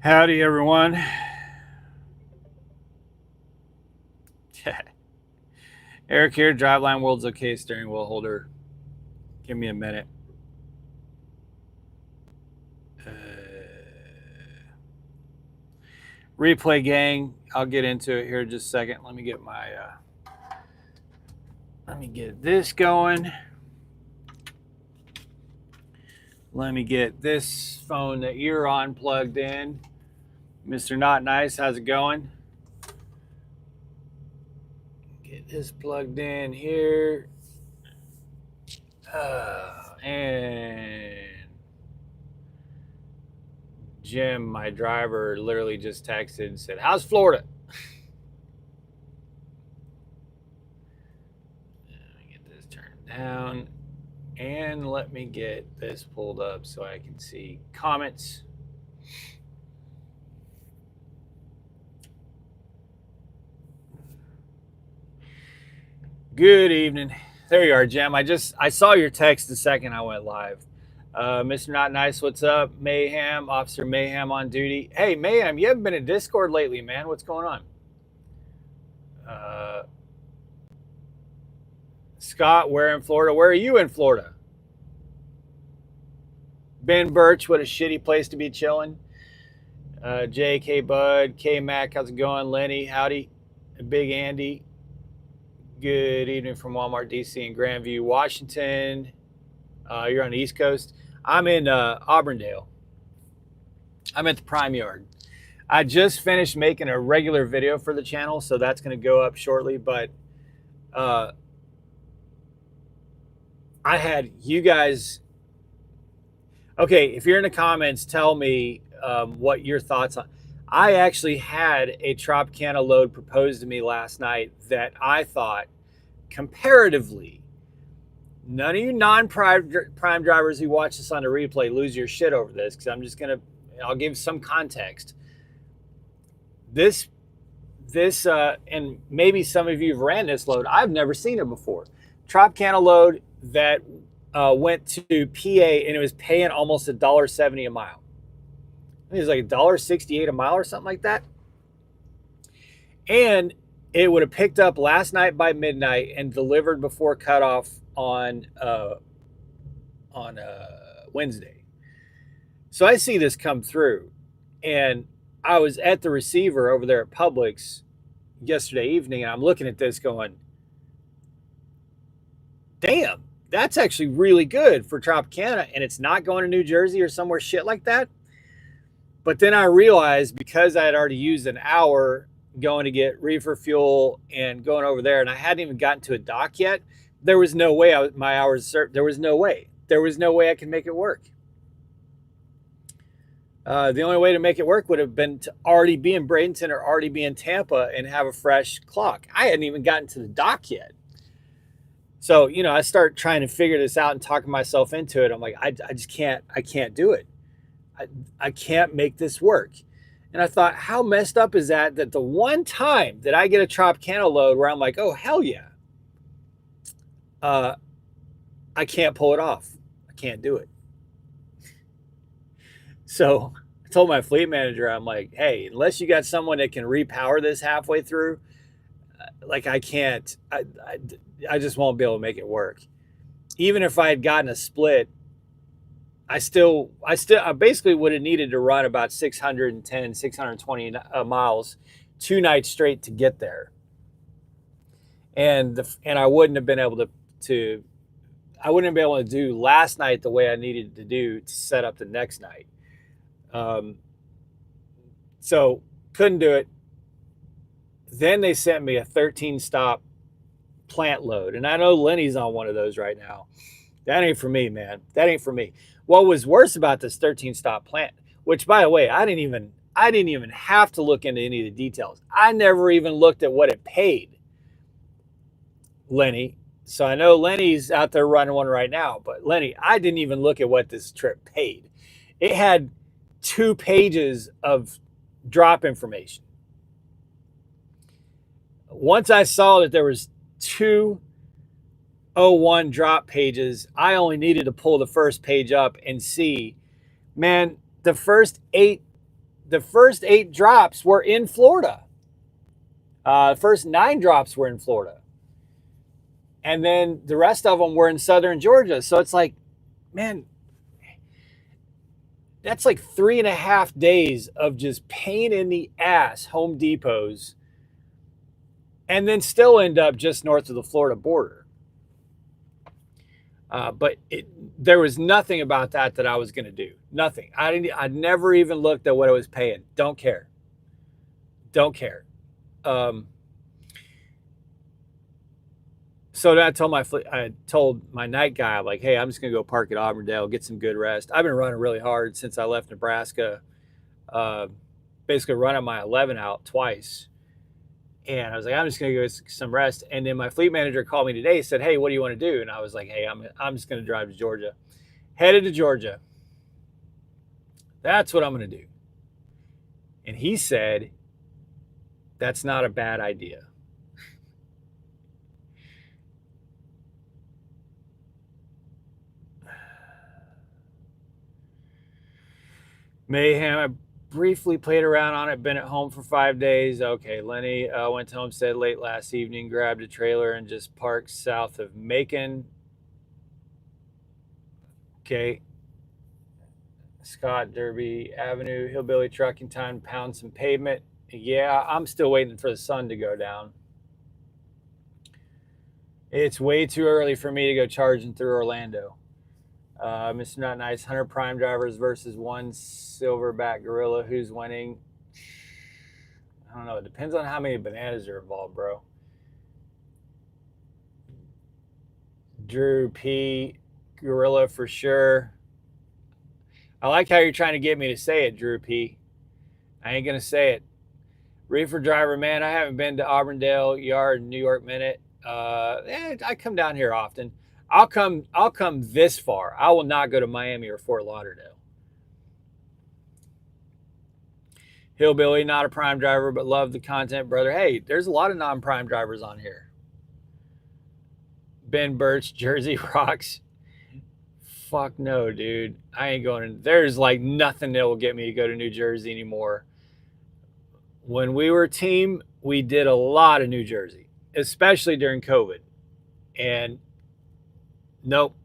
Howdy, everyone. Eric here, Driveline World's okay, steering wheel holder. Give me a minute. Replay gang, I'll get into it here in just a second. Let me get my, let me get this going. Let me get this phone that you're on plugged in. Mr. Not Nice, how's it going? Get this plugged in here. And Jim, my driver, literally just texted and said, "How's Florida?" Let me get this turned down. And let me get this pulled up so I can see comments. Good evening. There you are, Jim. I saw your text the second I went live. Mr. Not Nice, what's up? Mayhem, Officer Mayhem on duty. Hey, Mayhem, you haven't been in Discord lately, man. What's going on? Scott, where in Florida? Where are you in Florida? Ben Birch, what a shitty place to be chilling. J.K. Bud, K-Mac, how's it going? Lenny, howdy. Big Andy, good evening from Walmart, D.C. and Grandview, Washington. You're on the East Coast. I'm in Auburndale. I'm at the Prime Yard. I just finished making a regular video for the channel, so that's going to go up shortly. But I had you guys. Okay, if you're in the comments, tell me what your thoughts on. I actually had a Tropicana load proposed to me last night that I thought, comparatively, none of you non-prime drivers who watch this on the replay lose your shit over this, because I'll give some context. This, and maybe some of you have ran this load. I've never seen it before. Tropicana load that went to PA, and it was paying almost $1.70 a mile. I think it was like $1.68 a mile or something like that. And it would have picked up last night by midnight and delivered before cutoff on Wednesday. So I see this come through, and I was at the receiver over there at Publix yesterday evening, and I'm looking at this going, damn, that's actually really good for Tropicana, and it's not going to New Jersey or somewhere shit like that. But then I realized, because I had already used an hour going to get reefer fuel and going over there, and I hadn't even gotten to a dock yet, there was no way my hours served. There was no way I could make it work. The only way to make it work would have been to already be in Bradenton or already be in Tampa and have a fresh clock. I hadn't even gotten to the dock yet. So, I start trying to figure this out and talking myself into it. I'm like, I just can't do it. I can't make this work. And I thought, how messed up is that the one time that I get a Tropicana load where I'm like, oh, hell yeah, I can't pull it off. I can't do it. So I told my fleet manager, I'm like, hey, unless you got someone that can repower this halfway through, like I can't, I just won't be able to make it work. Even if I had gotten a split, I basically would have needed to run about 610, 620 miles 2 nights straight to get there. And I wouldn't have been able to do last night the way I needed to do to set up the next night. So couldn't do it. Then they sent me a 13-stop plant load. And I know Lenny's on one of those right now. That ain't for me, man. That ain't for me. What was worse about this 13-stop plant, which, by the way, I didn't even have to look into any of the details. I never even looked at what it paid, Lenny. So I know Lenny's out there running one right now, but Lenny, I didn't even look at what this trip paid. It had 2 pages of drop information. Once I saw that there was 201 drop pages, I only needed to pull the first page up and see, man, the first 8 the first 8 drops were in Florida. The first 9 drops were in Florida. And then the rest of them were in southern Georgia. So it's like, man, that's like 3.5 days of just pain in the ass Home Depots, and then still end up just north of the Florida border. But there was nothing about that I was going to do. Nothing. I never even looked at what I was paying. Don't care. Don't care. So I told my night guy, like, hey, I'm just going to go park at Auburndale, get some good rest. I've been running really hard since I left Nebraska, basically running my 11 out twice. And I was like, I'm just going to get some rest. And then my fleet manager called me today, said, hey, what do you want to do? And I was like, hey, I'm just going to drive to Georgia. Headed to Georgia. That's what I'm going to do. And he said, that's not a bad idea. Mayhem, I briefly played around on it, been at home for 5 days. Okay, Lenny went to Homestead late last evening, grabbed a trailer and just parked south of Macon. Okay. Scott, Derby Avenue, hillbilly trucking time, pound some pavement. Yeah, I'm still waiting for the sun to go down. It's way too early for me to go charging through Orlando. Mr. Not Nice, 100 prime drivers versus 1 silverback gorilla. Who's winning? I don't know. It depends on how many bananas are involved, bro. Drew P. Gorilla for sure. I like how you're trying to get me to say it, Drew P. I ain't going to say it. Reefer driver, man, I haven't been to Auburndale Yard, New York Minute. I come down here often. I'll come this far. I will not go to Miami or Fort Lauderdale. Hillbilly, not a prime driver, but love the content, brother. Hey, there's a lot of non-prime drivers on here. Ben Birch, Jersey rocks. Fuck no, dude. I ain't going. There's like nothing that will get me to go to New Jersey anymore. When we were a team, we did a lot of New Jersey, especially during COVID. And nope.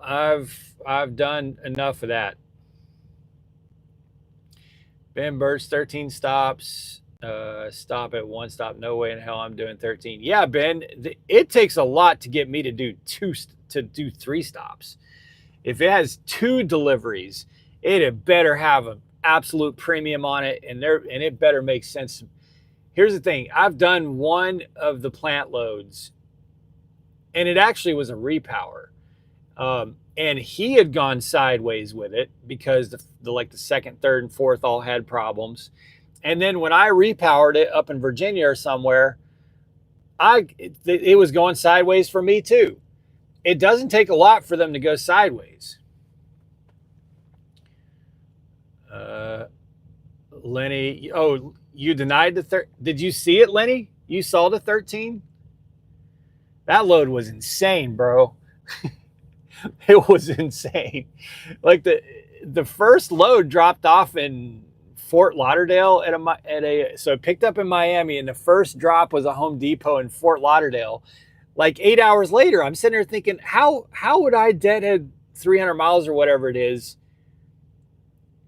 I've done enough of that. Ben Birch, 13 stops. Stop at 1 stop. No way in hell I'm doing 13. Yeah, Ben, it takes a lot to get me to do 3 stops. If it has 2 deliveries, it better have an absolute premium on it, and it better make sense. Here's the thing. I've done one of the plant loads, and it actually was a repower. And he had gone sideways with it because the second, third, and fourth all had problems. And then when I repowered it up in Virginia or somewhere, it was going sideways for me too. It doesn't take a lot for them to go sideways. Lenny, oh, you denied the did you see it, Lenny? You saw the 13? That load was insane, bro. It was insane. Like the first load dropped off in Fort Lauderdale so it picked up in Miami, and the first drop was a Home Depot in Fort Lauderdale. Like 8 hours later, I'm sitting there thinking, how would I deadhead 300 miles or whatever it is,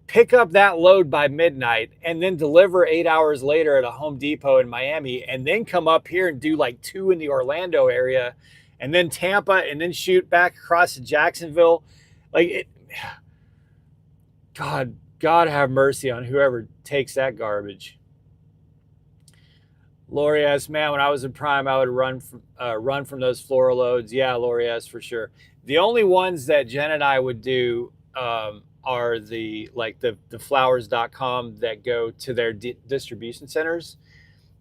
pick up that load by midnight, and then deliver 8 hours later at a Home Depot in Miami, and then come up here and do like 2 in the Orlando area, and then Tampa, and then shoot back across to Jacksonville. Like it, God have mercy on whoever takes that garbage. Lori S, man, when I was in prime, I would run from those Floral loads. Yeah, Lori S, for sure. The only ones that Jen and I would do are the flowers.com that go to their distribution centers.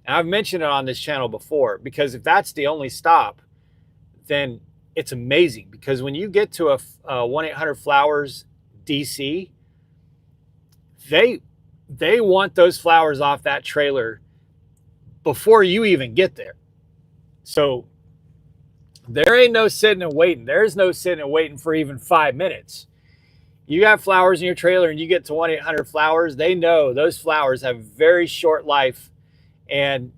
And I've mentioned it on this channel before, because if that's the only stop, then it's amazing. Because when you get to a 1-800-Flowers DC, they want those flowers off that trailer before you even get there. So there ain't no sitting and waiting. There's no sitting and waiting for even 5 minutes. You got flowers in your trailer and you get 2,800 flowers, they know those flowers have very short life and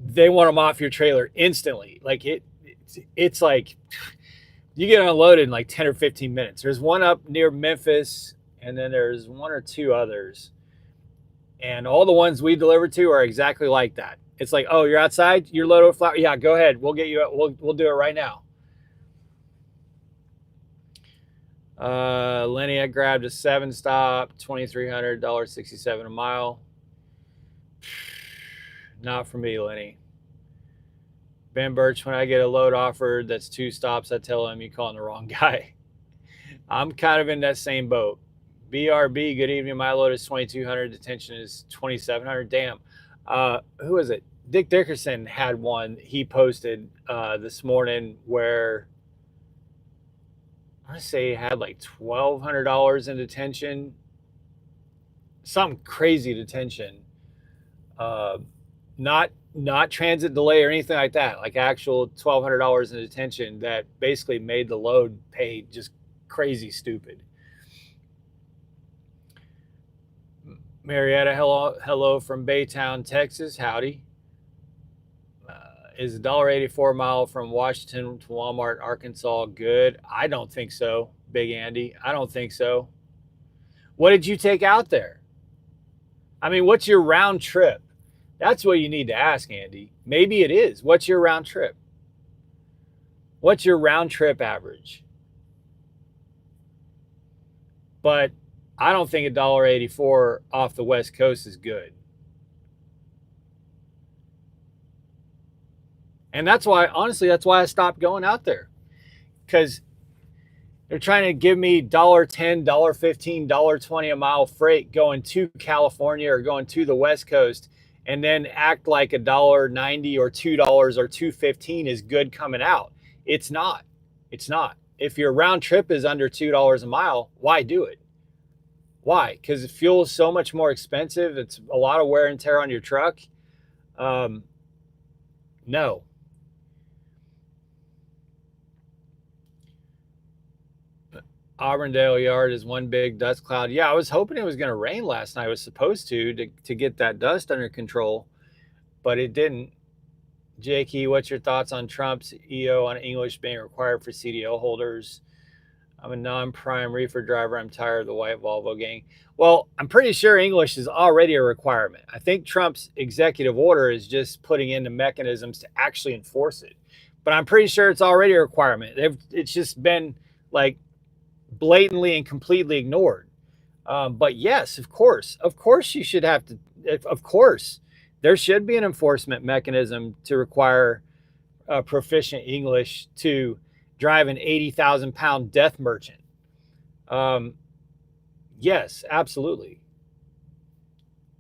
they want them off your trailer instantly. Like it's like you get unloaded in like 10 or 15 minutes. There's one up near Memphis, and then there's one or two others. And all the ones we deliver to are exactly like that. It's like, oh, you're outside, you're loaded with flour. Yeah, go ahead. We'll get you. We'll do it right now. Lenny, I grabbed a 7-stop, $2,300, $67 a mile. Not for me, Lenny. Ben Birch, when I get a load offered that's 2 stops, I tell him you're calling the wrong guy. I'm kind of in that same boat. BRB, good evening. My load is 2,200. Detention is 2,700. Damn. Who is it? Dick Dickerson had one he posted this morning where I want to say he had like $1,200 in detention. Some crazy detention. Not transit delay or anything like that. Like actual $1,200 in detention that basically made the load pay just crazy stupid. Marietta, hello from Baytown, Texas. Howdy. Is $1.84 a mile from Washington to Walmart, Arkansas good? I don't think so, Big Andy. I don't think so. What did you take out there? I mean, what's your round trip? That's what you need to ask, Andy. Maybe it is. What's your round trip? What's your round trip average? But I don't think $1.84 off the West Coast is good. And that's why, honestly, that's why I stopped going out there. Because they're trying to give me $1.10, $1.15, $1.20 a mile freight going to California or going to the West Coast, and then act like $1.90 or $2 or $2.15 is good coming out. It's not. It's not. If your round trip is under $2 a mile, why do it? Why? Because fuel is so much more expensive. It's a lot of wear and tear on your truck. No. Auburndale Yard is one big dust cloud. Yeah, I was hoping it was going to rain last night. I was supposed to get that dust under control, but it didn't. Jakey, what's your thoughts on Trump's EO on English being required for CDL holders? I'm a non-prime reefer driver. I'm tired of the white Volvo gang. Well, I'm pretty sure English is already a requirement. I think Trump's executive order is just putting in the mechanisms to actually enforce it. But I'm pretty sure it's already a requirement. It's just been like blatantly and completely ignored. But yes, of course you should have to, of course, there should be an enforcement mechanism to require proficient English to drive an 80,000 pound death merchant. Yes, absolutely.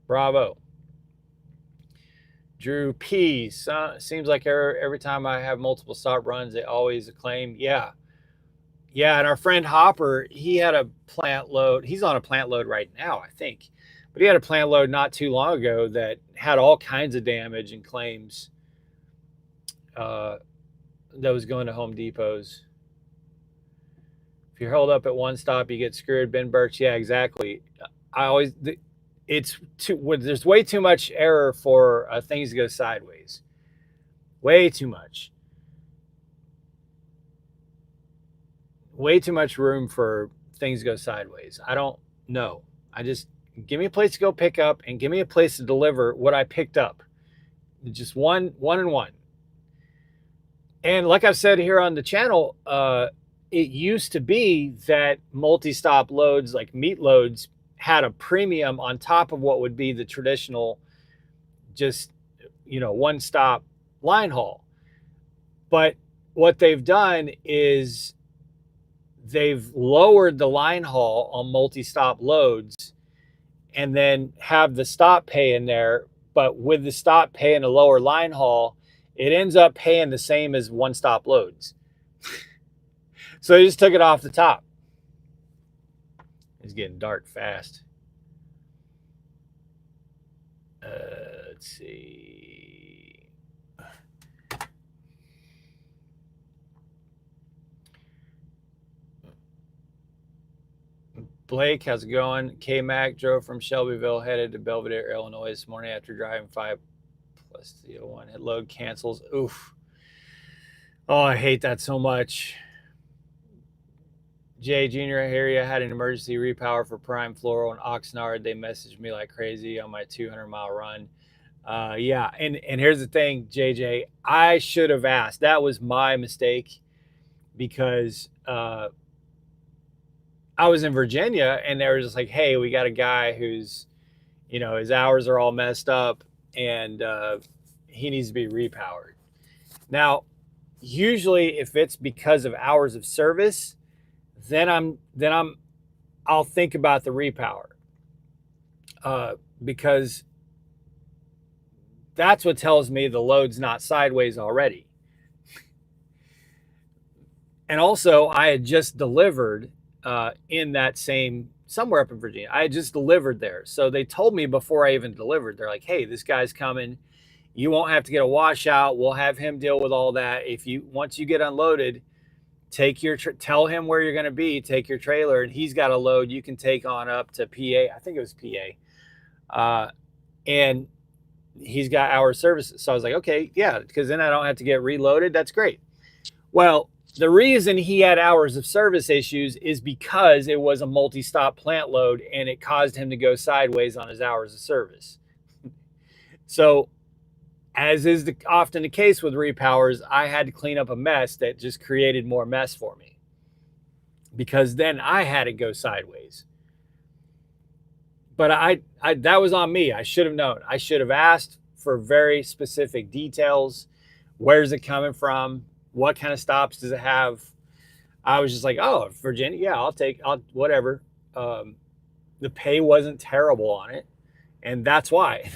Bravo. Drew P. Seems like every time I have multiple stop runs, they always acclaim. Yeah. Yeah, and our friend Hopper, he had a plant load. He's on a plant load right now, I think. But he had a plant load not too long ago that had all kinds of damage and claims that was going to Home Depots. If you're held up at one stop, you get screwed. Ben Birch, yeah, exactly. There's way too much error for things to go sideways. Way too much. Way too much room for things to go sideways. I don't know. I just give me a place to go pick up and give me a place to deliver what I picked up. Just one and one. And like I've said here on the channel, it used to be that multi-stop loads, like meat loads, had a premium on top of what would be the traditional, just, one-stop line haul. But what they've done is they've lowered the line haul on multi-stop loads and then have the stop pay in there. But with the stop pay and the lower line haul, it ends up paying the same as one-stop loads. So they just took it off the top. It's getting dark fast. Let's see. Blake, how's it going? K-Mac drove from Shelbyville, headed to Belvedere, Illinois this morning after driving 5 plus the 01. Hit load cancels. Oof. Oh, I hate that so much. Jay Jr. area had an emergency repower for Prime Floral and Oxnard. They messaged me like crazy on my 200-mile run. Yeah, and here's the thing, JJ. I should have asked. That was my mistake because I was in Virginia and they were just like, hey, we got a guy who's, you know, his hours are all messed up and he needs to be repowered. Now, usually if it's because of hours of service, then I'll think about the repower because that's what tells me the load's not sideways already. And also, I had just delivered in that same, somewhere up in Virginia. I had just delivered there. So they told me before I even delivered, they're like, hey, this guy's coming. You won't have to get a washout. We'll have him deal with all that. Once you get unloaded, tell him where you're going to be, take your trailer, and he's got a load you can take on up to PA. I think it was PA. And he's got hour services. So I was like, okay, yeah, because then I don't have to get reloaded. That's great. Well, the reason he had hours of service issues is because it was a multi-stop plant load and it caused him to go sideways on his hours of service. So, as is often the case with repowers, I had to clean up a mess that just created more mess for me because then I had to go sideways. But I that was on me. I should have known. I should have asked for very specific details. Where's it coming from? What kind of stops does it have? I was just like, oh, Virginia, yeah, I'll whatever. The pay wasn't terrible on it. And that's why.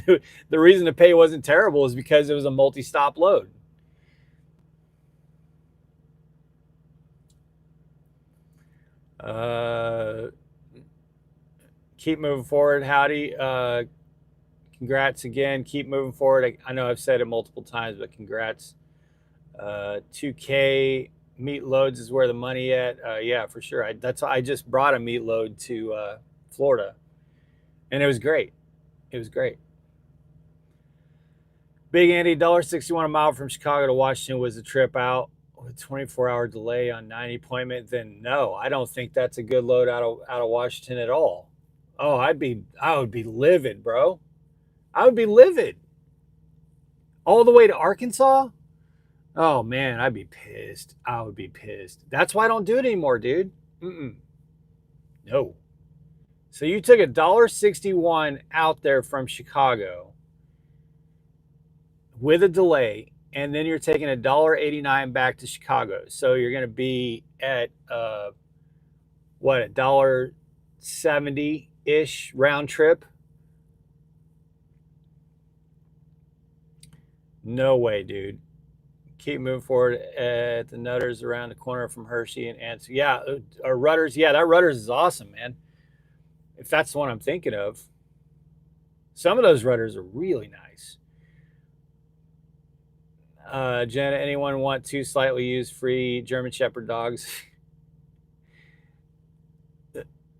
The reason the pay wasn't terrible is because it was a multi-stop load. Keep moving forward. Howdy. Congrats again. Keep moving forward. I know I've said it multiple times, but congrats. 2K meat loads is where the money at. Yeah, for sure. I just brought a meat load to Florida, and it was great. It was great. Big Andy, $1.61 a mile from Chicago to Washington was the trip out with 24-hour delay on 90 appointment. Then no, I don't think that's a good load out of Washington at all. Oh, I would be livid, bro. I would be livid. All the way to Arkansas? Oh man, I'd be pissed. I would be pissed. That's why I don't do it anymore, dude. No. So you took $1.61 out there from Chicago with a delay, and then you're taking $1.89 back to Chicago. So you're going to be at what, $1.70-ish round trip? No way, dude. Keep moving forward at the Nutters around the corner from Hershey and Answer. Yeah, Rudders. Yeah, that Rudders is awesome, man. If that's the one I'm thinking of. Some of those rudders are really nice. Jenna, anyone want 2 slightly used free German Shepherd dogs?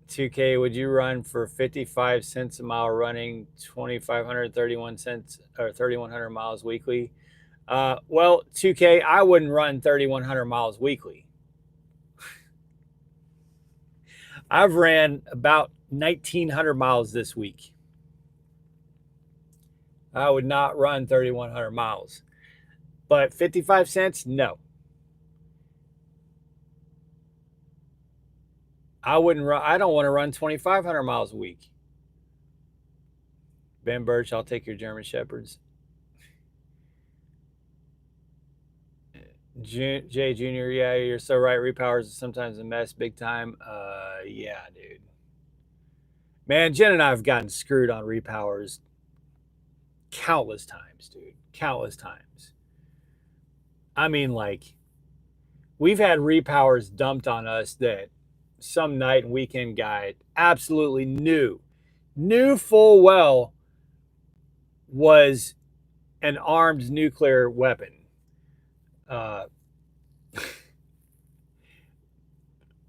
2K, would you run for 55 cents a mile running 2,531 cents or 3,100 miles weekly? Well, 2K, I wouldn't run 3,100 miles weekly. I've ran about 1,900 miles this week. I would not run 3,100 miles. But 55 cents, no. I wouldn't run. I don't want to run 2,500 miles a week. Ben Birch, I'll take your German Shepherds. Jay Jr., yeah, you're so right. Repowers is sometimes a mess, big time. Yeah, dude. Man, Jen and I have gotten screwed on repowers countless times, dude. Countless times. I mean, like, we've had repowers dumped on us that some night and weekend guy absolutely knew full well was an armed nuclear weapon.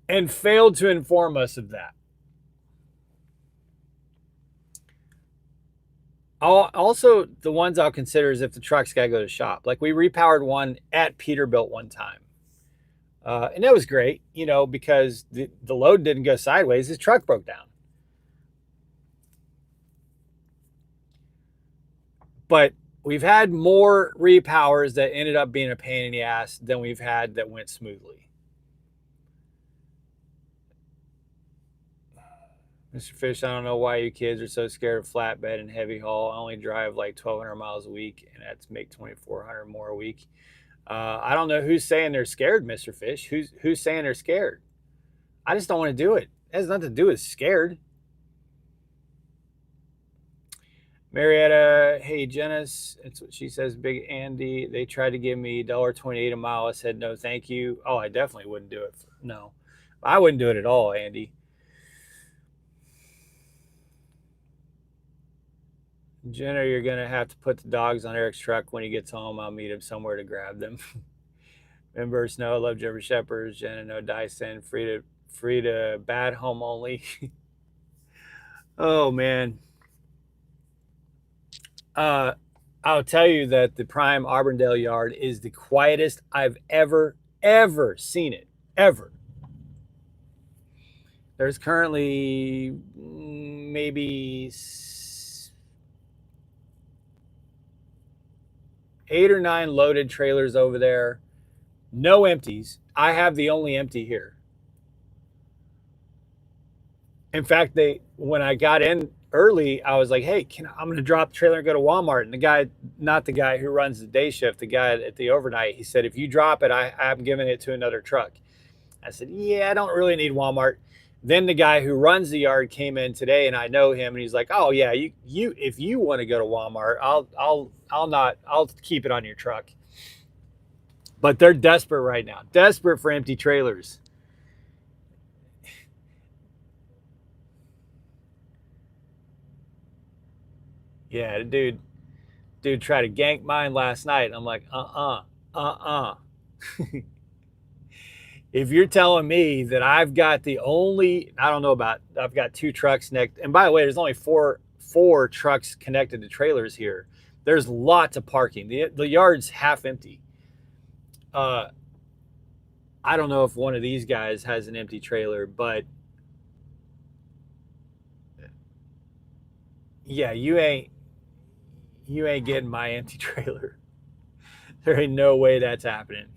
And failed to inform us of that. Also, the ones I'll consider is if the truck's got to go to shop. Like we repowered one at Peterbilt one time. And that was great, you know, because the load didn't go sideways. His truck broke down. But we've had more repowers that ended up being a pain in the ass than we've had that went smoothly. Mr. Fish, I don't know why you kids are so scared of flatbed and heavy haul. I only drive like 1,200 miles a week, and that's make 2,400 more a week. I don't know who's saying they're scared, Mr. Fish. Who's saying they're scared? I just don't want to do it. It has nothing to do with scared. Marietta, hey, Janice, that's what she says. Big Andy, they tried to give me $1.28 a mile. I said, no, thank you. Oh, I definitely wouldn't do it. No, I wouldn't do it at all, Andy. Jenna, you're going to have to put the dogs on Eric's truck when he gets home. I'll meet him somewhere to grab them. Members, no, I love German Shepherds. Jenna, no, Dyson. Free to bad home only. Oh, man. I'll tell you that the Prime Auburndale yard is the quietest I've ever seen it. Ever. There's currently maybe 8 or 9 loaded trailers over there. No empties. I have the only empty here. In fact, when I got in early, I was like, hey, I'm going to drop the trailer and go to Walmart. And the guy, not the guy who runs the day shift, the guy at the overnight, he said, if you drop it, I'm giving it to another truck. I said, yeah, I don't really need Walmart. Then the guy who runs the yard came in today, and I know him, and he's like, oh yeah, you if you want to go to Walmart, I'll keep it on your truck. But they're desperate right now, desperate for empty trailers. Yeah, dude tried to gank mine last night. I'm like, If you're telling me that I've got I've got 2 trucks next, and by the way, there's only four trucks connected to trailers here. There's lots of parking. The yard's half empty. I don't know if one of these guys has an empty trailer, but yeah, you ain't getting my empty trailer. There ain't no way that's happening.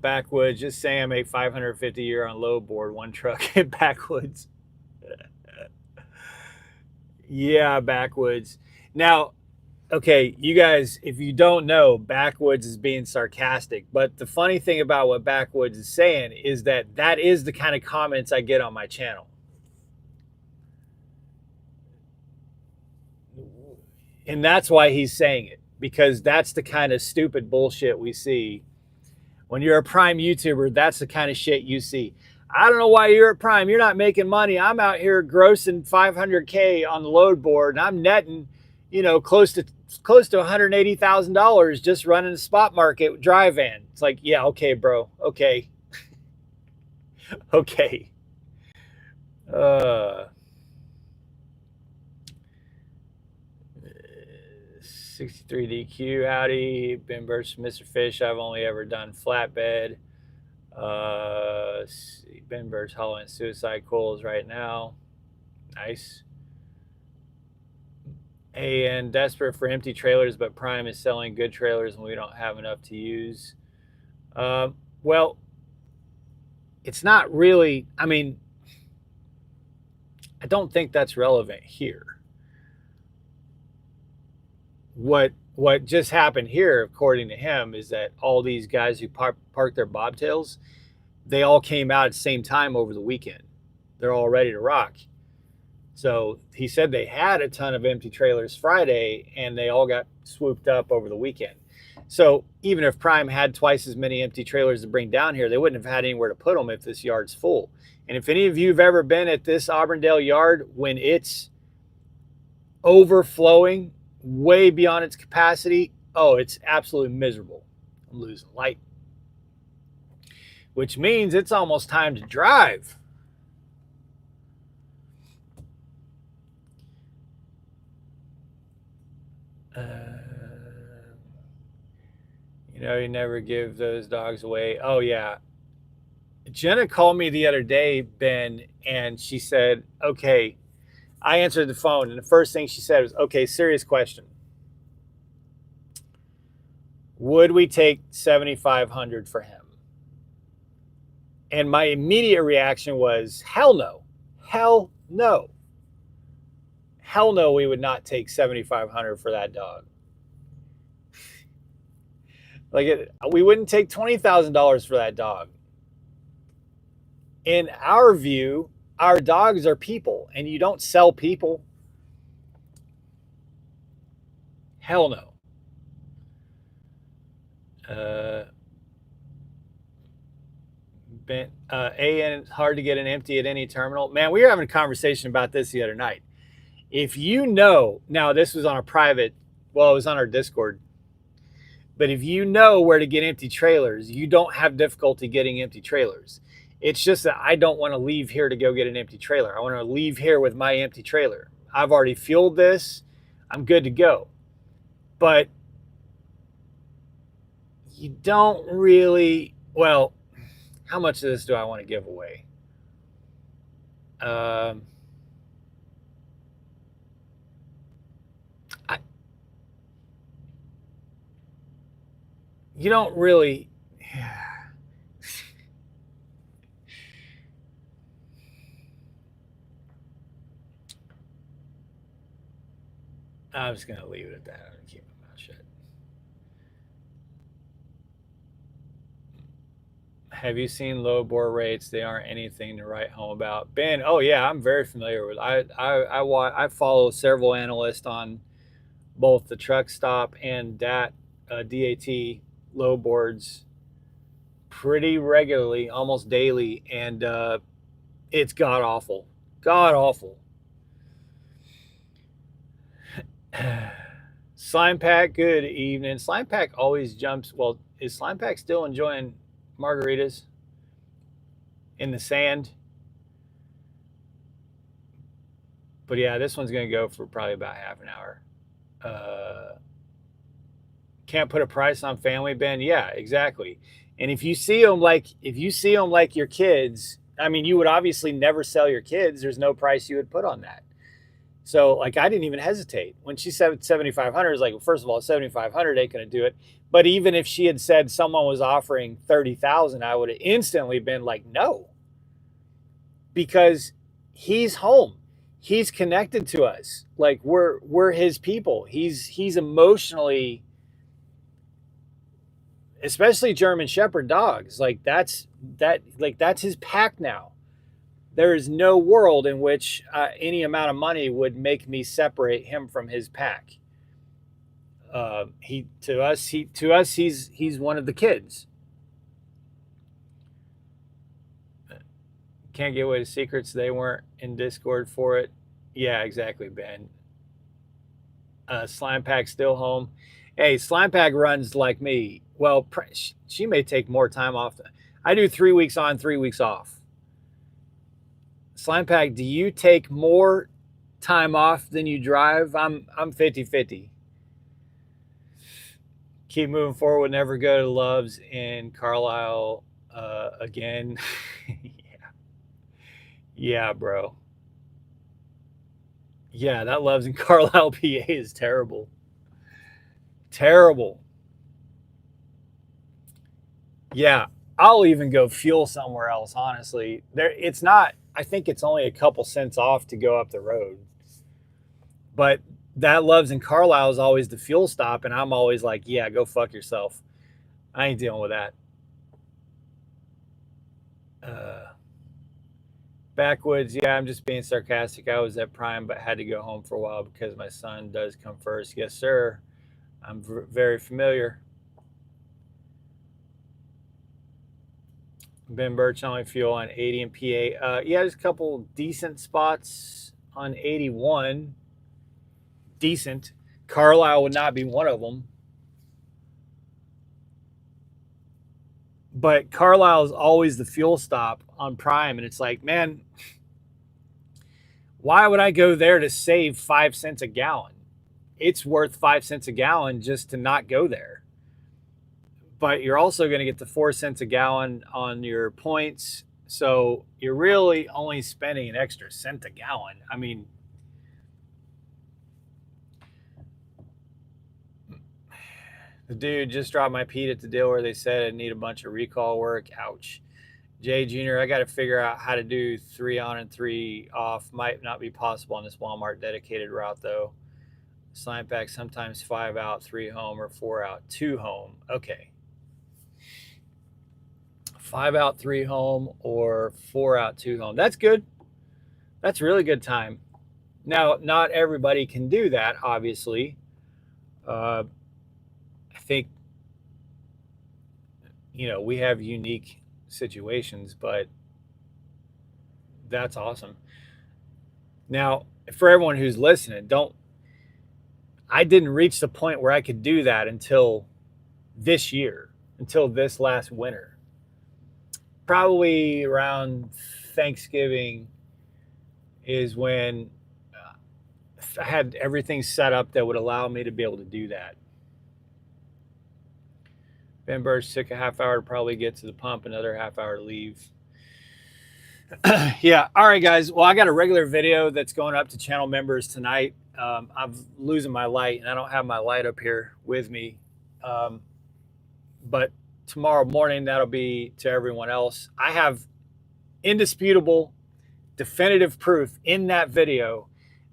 Backwoods, just saying I make $550 a year on low board, one truck in Backwoods. Yeah, Backwoods. Now, okay, you guys, if you don't know, Backwoods is being sarcastic. But the funny thing about what Backwoods is saying is that is the kind of comments I get on my channel. And that's why he's saying it, because that's the kind of stupid bullshit we see. When you're a Prime YouTuber, that's the kind of shit you see. I don't know why you're at Prime. You're not making money. I'm out here grossing $500K on the load board, and I'm netting, close to $180,000 just running a spot market dry van. It's like, yeah, okay, bro, okay, okay. 63 DQ, howdy. Ben Birch, Mr. Fish. I've only ever done flatbed. Ben Birch hauling suicide coils right now. Nice. And desperate for empty trailers, but Prime is selling good trailers and we don't have enough to use. Well, it's not really, I don't think that's relevant here. What just happened here, according to him, is that all these guys who parked their bobtails, they all came out at the same time over the weekend. They're all ready to rock. So he said they had a ton of empty trailers Friday, and they all got swooped up over the weekend. So even if Prime had twice as many empty trailers to bring down here, they wouldn't have had anywhere to put them if this yard's full. And if any of you have ever been at this Auburndale yard when it's overflowing way beyond its capacity, oh, it's absolutely miserable. I'm losing light, which means it's almost time to drive. You know, you never give those dogs away. Oh, yeah. Jenna called me the other day, Ben, and she said, okay, I answered the phone, and the first thing she said was, okay, serious question. Would we take $7,500 for him? And my immediate reaction was, hell no. Hell no. Hell no, we would not take $7,500 for that dog. We wouldn't take $20,000 for that dog. In our view, our dogs are people, and you don't sell people. Hell no. And it's hard to get an empty at any terminal. Man, we were having a conversation about this the other night. If you know, now this was on a private, well, it was on our Discord, but if you know where to get empty trailers, you don't have difficulty getting empty trailers. It's just that I don't want to leave here to go get an empty trailer. I want to leave here with my empty trailer. I've already fueled this. I'm good to go. But you don't really, well, how much of this do I want to give away? You don't really. I'm just going to leave it at that. I'm going to keep my mouth shut. Have you seen low bore rates? They aren't anything to write home about. Ben, oh yeah, I'm very familiar with. I follow several analysts on both the truck stop and DAT low boards pretty regularly, almost daily, and it's god awful. God awful. Slime Pack, good evening. Slime Pack always jumps. Well, is Slime Pack still enjoying margaritas in the sand? But yeah, this one's going to go for probably about half an hour. Can't put a price on family, Ben? Yeah, exactly. And if you see them like your kids, I mean, you would obviously never sell your kids. There's no price you would put on that. So like, I didn't even hesitate when she said 7,500. It's like, well, first of all, 7,500 ain't going to do it. But even if she had said someone was offering 30,000, I would have instantly been like, no, because he's home. He's connected to us. Like we're his people. He's emotionally, especially German Shepherd dogs. Like that's his pack now. There is no world in which any amount of money would make me separate him from his pack. To us, he's one of the kids. Can't give away the secrets. They weren't in Discord for it. Yeah, exactly, Ben. Slime Pack still home. Hey, Slime Pack runs like me. Well, she may take more time off. I do 3 weeks on, 3 weeks off. Slime Pack, do you take more time off than you drive? I'm 50-50. Keep moving forward. Never go to Loves in Carlisle again. Yeah, bro. Yeah, that Loves in Carlisle, PA is terrible. Terrible. Yeah, I'll even go fuel somewhere else, honestly. It's not, I think it's only a couple cents off to go up the road. But that Loves in Carlisle is always the fuel stop, and I'm always like, yeah, go fuck yourself. I ain't dealing with that. Backwoods, yeah, I'm just being sarcastic. I was at Prime, but had to go home for a while because my son does come first. Yes, sir. I'm very familiar. Ben Birch only fuel on 80 and PA. Yeah, there's a couple decent spots on 81. Decent. Carlisle would not be one of them. But Carlisle is always the fuel stop on Prime, and it's like, man, why would I go there to save 5 cents a gallon? it's worth 5 cents a gallon just to not go there. But you're also going to get the 4 cents a gallon on your points. So you're really only spending an extra cent a gallon. I mean, the dude just dropped my Pete at the deal where they said I need a bunch of recall work. Ouch. Jay Jr., I got to figure out how to do 3 on and 3 off. Might not be possible on this Walmart dedicated route, though. Slime pack sometimes 5 out, 3 home, or 4 out, 2 home. Okay. 5 out, 3 home, or 4 out, 2 home. That's good. That's really good time. Now, not everybody can do that, obviously. I think, we have unique situations, but that's awesome. Now, for everyone who's listening, I didn't reach the point where I could do that until this year, until this last winter. Probably around Thanksgiving is when I had everything set up that would allow me to be able to do that. Ben Burch took a half hour to probably get to the pump, another half hour to leave. Yeah. All right, guys. Well, I got a regular video that's going up to channel members tonight. I'm losing my light, and I don't have my light up here with me. But tomorrow morning, that'll be to everyone else. I have indisputable, definitive proof in that video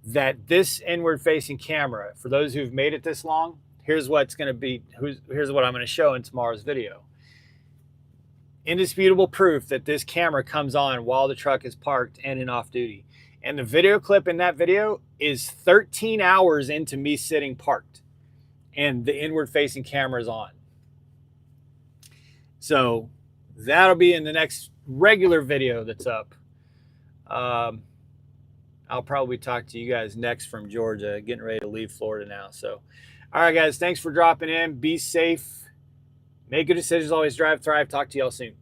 that this inward-facing camera, for those who've made it this long, here's what's going to be. Here's what I'm going to show in tomorrow's video. Indisputable proof that this camera comes on while the truck is parked and in off-duty. And the video clip in that video is 13 hours into me sitting parked, and the inward-facing camera is on. So that'll be in the next regular video that's up. I'll probably talk to you guys next from Georgia, getting ready to leave Florida now. So, all right, guys, thanks for dropping in. Be safe. Make good decisions. Always drive, thrive. Talk to y'all soon.